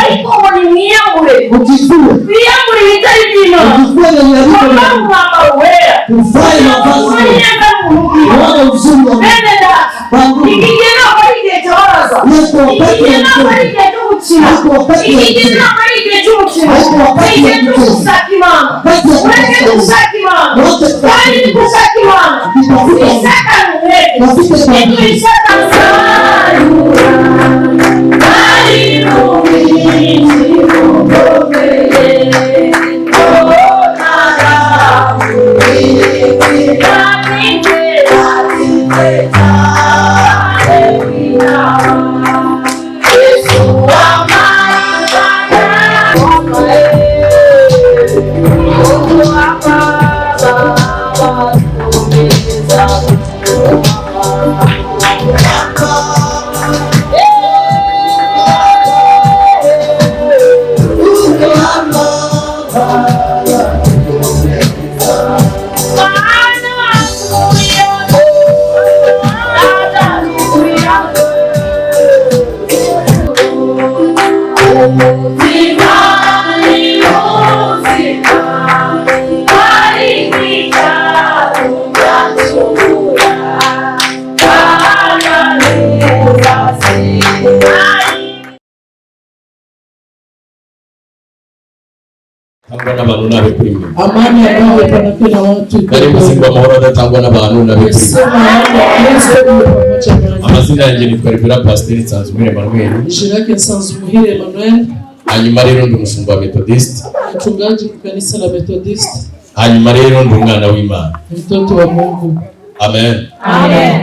ariko muri mwiyambure mwiyambure ibitari by'Imana mwambare umwambaro wera igihe ntabwo ari igihe cy'abaraza igihe ntabwo ari igihe cy'umukino igihe ntabwo ari igihe cy'umukino igihe cyo gushaka Imana ureke gushaka Imana kandi ni gushaka Imana isaka n'umureke ibyo isaka nsarura ari mu minsi mukomeye n'abantu nabe kuri mwe. Amani yawe panapenda watu. Karibu simba mahoro adatangwa n'abantu nabe kuri mwe. Amazina yanjye ni Irebere Pastor Nsanzumuhire Emmanuel. Jina yake Nsanzumuhire Emmanuel. Hanyuma rero ndi umushumba wa Methodist. Mchungaji kwa kanisa la Methodist. Hanyuma rero ndi umwana w'Imana. Mtoto wa Mungu. Amen. Amen.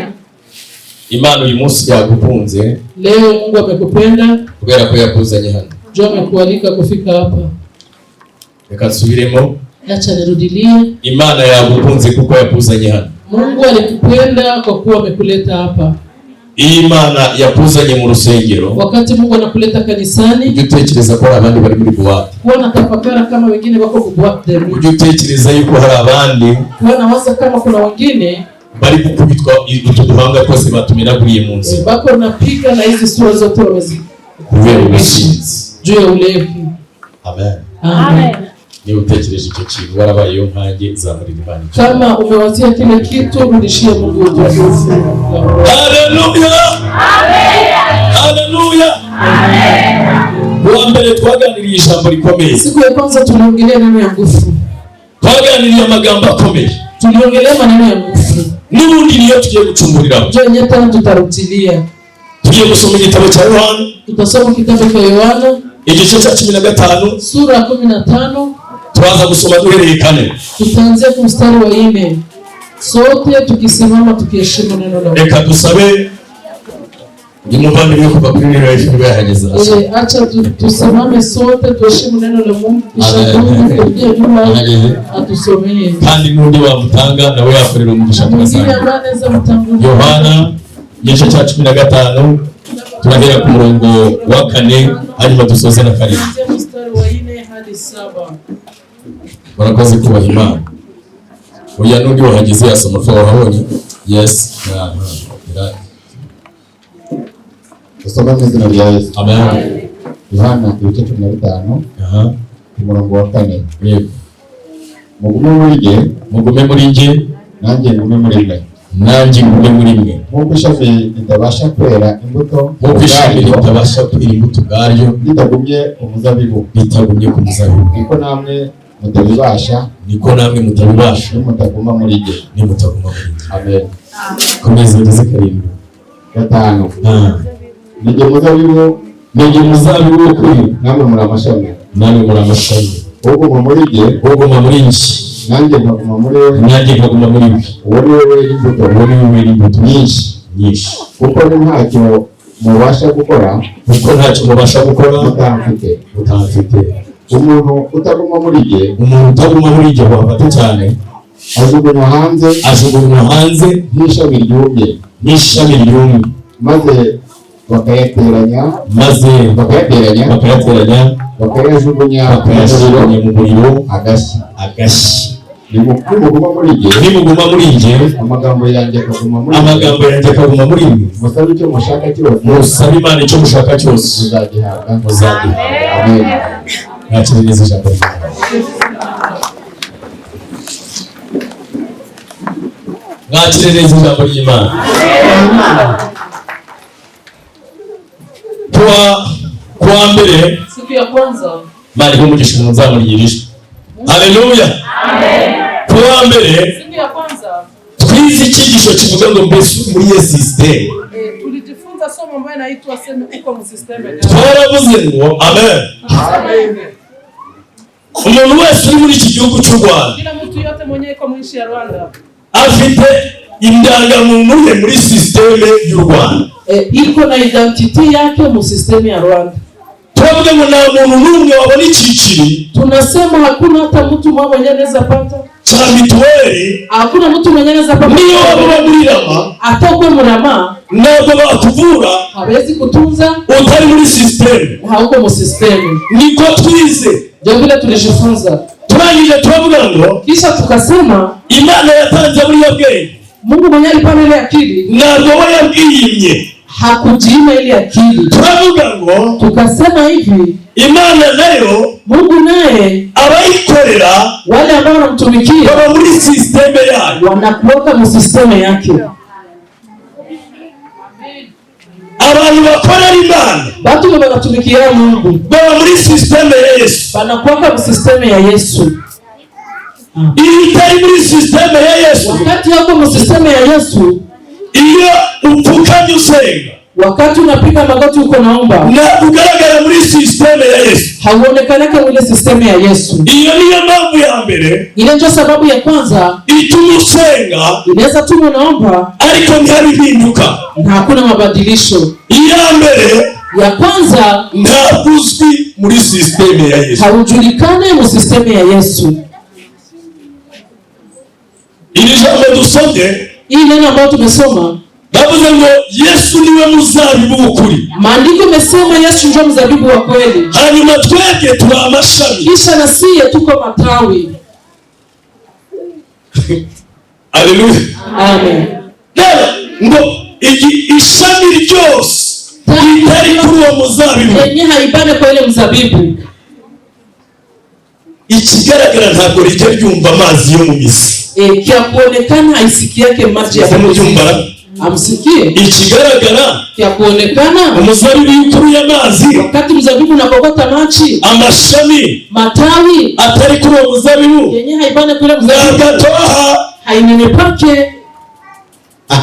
Imana uyu munsi yagukunze. Leo Mungu amekupenda. Kubera ko yakuzanye hano. Njoo amekualika kufika hapa. Reka nsubiremo. Acha nirudilie. Imana yagukunze kuko yakuzanye hano. Mungu alikupenda kwa kuwa amekuleta hapa. Imana yakuzanye mu rusengero. Wakati Mungu anakuleta kanisani, ujye utekereza ko hari abandi bari muri buwate. Kuwa natafakara kama wengine wako buwate. Ujye utekereza yuko hari abandi. Kuwa nawaza kama kuna wengine bari gukubitwa utuduhanga twose batumenaguriye mu nzira. Bako napika na hizi sura zote wamezi. Kubera ubusinzi. Juu ya ulevi. Amen. Amen. Ni utekereje icyo kintu warabayeho nkanjye zamurira Imana. Kama umewatia kile kitu rudishie Mungu utukufu. Haleluya. Amen. Haleluya. Amen. Wa mbere twaganiriye ijambo rikomeye. Siku ya kwanza tuliongelea neno ya nguvu. Twaganiriye amagambo akomeye. Tuliongelea maneno ya nguvu. N'ubundi niyo tugiye gucungurira. Je, nyata tutarutilia. Tugiye gusoma igitabo cya Yohana. Tutasoma kitabu cha Yohana. Igice cya 15. Sura ya 15. Tuanza kusoma duhereye 4. Tutaanzia kwa mstari wa 4. Sote tukisimama tukiheshimu neno la Mungu. Reka dusabe nimuvandimwe kuva kuri neno y'ijuru yahageze. Acha tusimame sote tuheshimu neno la Mungu kisha Mungu tujie nyuma atusomee. Kandi n'undi wamutanga nawe yakorera umugisha twasanga. Yohana igice cya 15 turagera ku murongo wa 4 hanyuma dusoze na 7. Mstari wa 4 hadi 7. Murakoze kubaha Imana. Oya n'undi wahageze yasoma fa wahabonye. Yes. Usoma mu izina rya Yesu. Amen. Yohana igice 15 umurongo wa 4. Yego. Mugume muri nge nanjye ngume muri mwe. Nanjye ngume muri mwe. Nk'uko ishami ritabasha kwera imbuto, nk'uko ishami ritabasha kwera imbuto ubwaryo ritagumye ku muzabibu, niko namwe mutabibasha, nimutaguma muri nge. Amen. Komeza ugeze 5. Nige muzabibu w'ukuri, namwe muri amashami. Uguma muri nge, nanjye nkaguma muri we. Uwo ni we imbuto nyinshi. Kuko ntacyo mubasha gukora mutamfite. Umuntu utaguma muri nge wafata cyane ajugunywa hanze nk'ishami ryumye, maze bakayateranya bakayajugunya mu muriro agashya. nimuguma muri njye, amagambo yanjye akaguma muri mwe, musabe icyo Imana icyo mushaka cyose muzagihabwa. Amen. Nakira neza ijambo ry'Imana. Nakira neza ijambo ry'Imana. Kuwa mbere, siku ya kwanza, Imana ihumugisha muzamurigisha. Haleluya. Amen. Kuwa mbere, siku ya kwanza, twize icyigisho kivuga ngo mbese muri ye system. tulijifunza somo ambayo inaitwa sema uko mu system. Twaravuze ngo amen. Amen. Umuntu wese uri muri iki gihugu cy'u Rwanda, Kila mtu yote mwenye iko mu nchi ya Rwanda, afite indangamuntu ye muri system y'u Rwanda. iko na identity yake mu system ya Rwanda. Twavuga ngo nta muntu n'umwe wabona icyiciri, tunasema hakuna hata mtu mmoja anaweza pata cha mituweli, hakuna mtu mwenye anaweza pata. Niyo waba muri Rama, atokwe murama, ntabwo bakuvura hawezi kutunza utari muri system. hauko mu system. Niko twize, Ndio vile tulijifunza. turangije turavuga ngo Kisha tukasema Imana yatanze muri yabwe, Mungu mwenyewe alipana ile akili, ntabwo we yabwiyimye. hakujiima ile akili. Turavuga ngo Tukasema hivi, Imana nayo Mungu naye abayikorera wale ambao wanamtumikia baba muri system yayo, wanakuweka mu system yake. abantu bakorera Imana Watu wanatumikia Mungu baba muri system ya Yesu. wanakuweka mu system ya Yesu. Iyo utari muri system ya Yesu, Wakati yako mu system ya Yesu, iyo upfukamye usenga, wakati unapiga magoti uko naomba, na ugaragara muri system ya Yesu, hauonekanake ile system ya Yesu. iyo niyo mpamvu ya mbere Ile ndio sababu ya kwanza ituma usenga inaweza tu unaomba ariko ntihari impinduka. na hakuna mabadilisho. Iya mbere Ya kwanza ntabwo uzwi muri system ya Yesu. haujulikane mu system ya Yesu. Iri jambo dusomye, Hii neno ambayo tumesoma, bavuze ngo Yesu niwe muzabibu w'ukuri, maandiko imesema Yesu ndio mzabibu wa kweli, hanyuma twebwe turi amashami. kisha na siye tuko matawi. Haleluya. Amen. Ngo ishami ryose ritari kuri uwo muzabibu, Yenye haibane kwa ile mzabibu, ikigaragara ntabwo rijya ryumva amazi yo mu misi. kia kuonekana haisiki yake maji ya Mubyumva, amsikie. ikigaragara Kia kuonekana umuzabibu y'ukuri y'amazi, wakati mzabibu unapokota maji, amashami matawi atari kuri uwo muzabibu yenye haibane kwa ile mzabibu nagatoha hainenepake.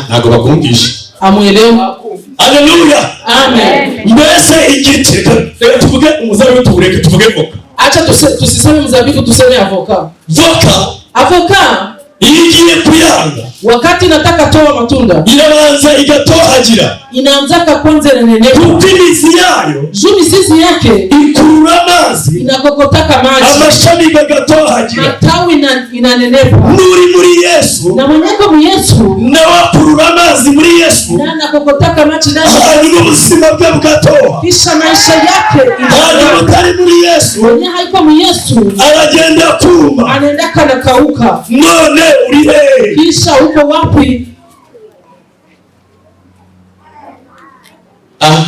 ntabwo bakumvisha. Amuelewa. Haleluya. Amen. Mbese igiti, reka tuvuge umuzabibu, tubureke tuvuge voka. Acha tusiseme mzabibu, tuseme avoka. Voka Avoka iyo igiye kuyanga, wakati nataka toa matunda, irabanza igatohagira, inaanzaka kwanza inanenepa, kuko imizi yayo juu mizizi yake ikurura amazi, inakokotaka maji, amashami gagatohagira. matawi inanenepa. Nuri muri Yesu, Na mwenyeko mu Yesu nawe akurura amazi muri Yesu, na anakokotaka maji ndani, hanyuma ubuzima bwe bugatoha. kisha maisha yake Hanyuma utari muri Yesu, mwenye haiko mu Yesu aragenda kuma. anaendaka na kauka. None uri hehe? Kisha uko wapi?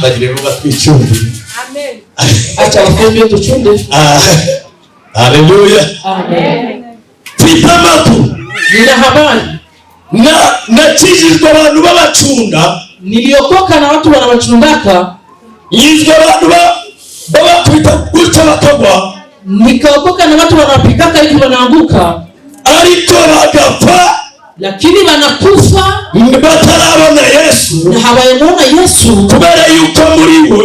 Bagire vuba twicunde. Amen. Acha wafumbe tuchunde. Haleluya. Amen. Titamakuru. Nina habari. Nakijijwe abantu b'abacunda. Niliokoka na watu wanawachundaka. Yizwe abantu babakubita gutya bakagwa. Nikaokoka na watu wanapikaka hivi wanaanguka. Ariko bagapfa, lakini wanakufa batarabona Yesu, na hawayamuona Yesu, kubera yuko muri bo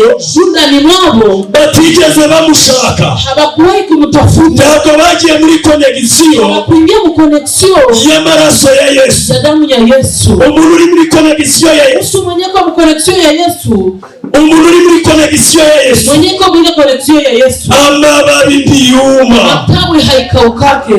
ndani mwabo batigeze bamushaka, hawakuwahi kumtafuta, ntabwo bagiye muri connection, hawakuingia mu connection y'amaraso ya Yesu, ya damu ya Yesu. umuntu uri muri connection ya Yesu, Mwenye kwa mu connection ya Yesu, umuntu uri muri connection ya Yesu, mwenye kwa mu connection ya Yesu, amababi ntiyuma, matawi haikaukake.